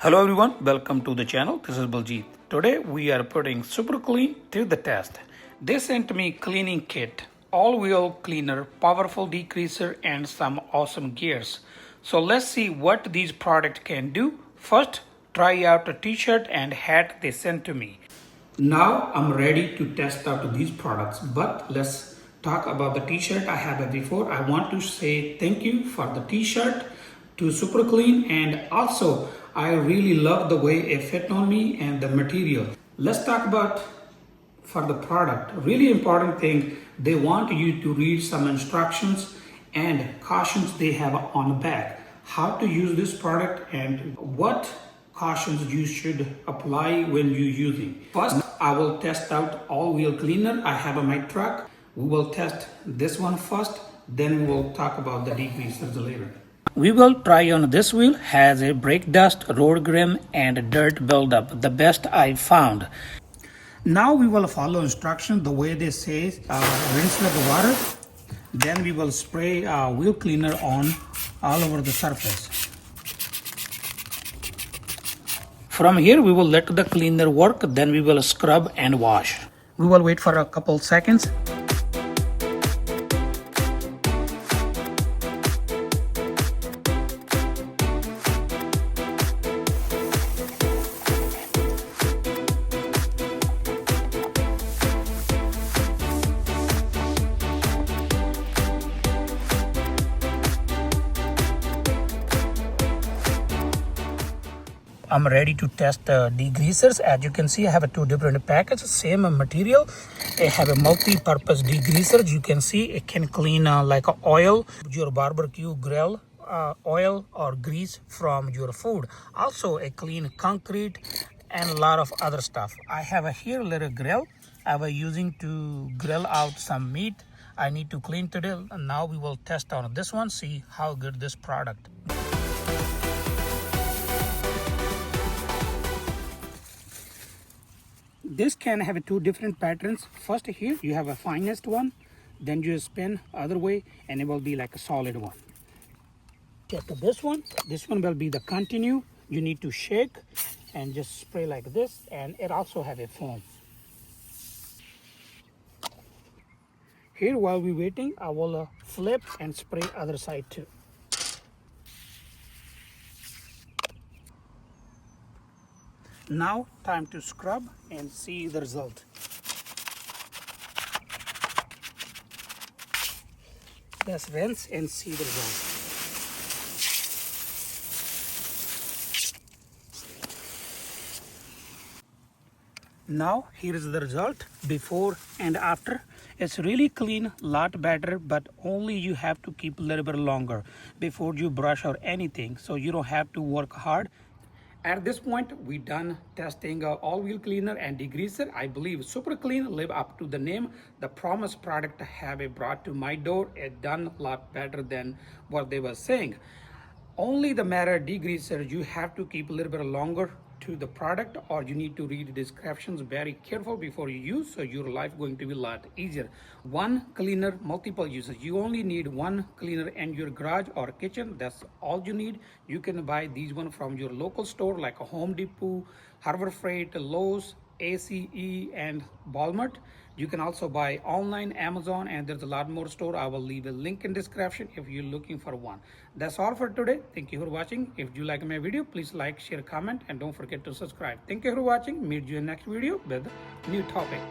Hello everyone, welcome to the channel. This is Baljit. Today we are putting Super Clean to the test. They sent me cleaning kit, all-wheel cleaner, powerful degreaser and some awesome gears. So let's see what these products can do. First, try out a t-shirt and hat they sent to me. Now I'm ready to test out these products, but let's talk about the t-shirt I have before. I want to say thank you for the t-shirt to Super Clean, and also I really love the way it fit on me and the material. Let's talk about for the product. Really important thing, they want you to read some instructions and cautions they have on the back. How to use this product and what cautions you should apply when you're using. First, I will test out all-wheel cleaner I have on my truck. We will test this one first, then we will talk about the degreasers later. We will try on this wheel, has a brake dust, road grime and dirt buildup, the best I found. Now we will follow instructions the way they say, rinse with the water, then we will spray wheel cleaner on all over the surface. From here we will let the cleaner work, then we will scrub and wash. We will wait for a couple seconds. I'm ready to test the degreasers. As you can see, I have two different packets, same material. I have a multi-purpose degreaser. You can see it can clean like oil, your barbecue grill, oil or grease from your food. Also, a clean concrete and a lot of other stuff. I have a here little grill I was using to grill out some meat. I need to clean today. And now we will test on this one, see how good this product. This can have two different patterns. First here you have a finest one, then you spin other way and it will be like a solid one. Check this one will be the continue. You need to shake and just spray like this, and it also have a foam. Here while we waiting, I will flip and spray other side too. Now time to scrub and see the result. Let's rinse and see the result. Now here is the result before and after. It's really clean, lot better, but only you have to keep a little bit longer before you brush or anything, so you don't have to work hard. At this point, we done testing all-wheel cleaner and degreaser. I believe Super Clean live up to the name. The promised product have it brought to my door. It done a lot better than what they were saying. Only the matter degreaser, you have to keep a little bit longer to the product, or you need to read the descriptions very careful before you use, so your life going to be a lot easier. One cleaner, multiple uses. You only need one cleaner in your garage or kitchen. That's all you need. You can buy these one from your local store like a Home Depot, Harbor Freight, Lowe's, ACE and Baljit. You can also buy online, Amazon, and there's a lot more store. I will leave a link in description if you're looking for one. That's all for today. Thank you for watching. If you like my video, please like, share, comment, and don't forget to subscribe. Thank you for watching. Meet you in next video with a new topic.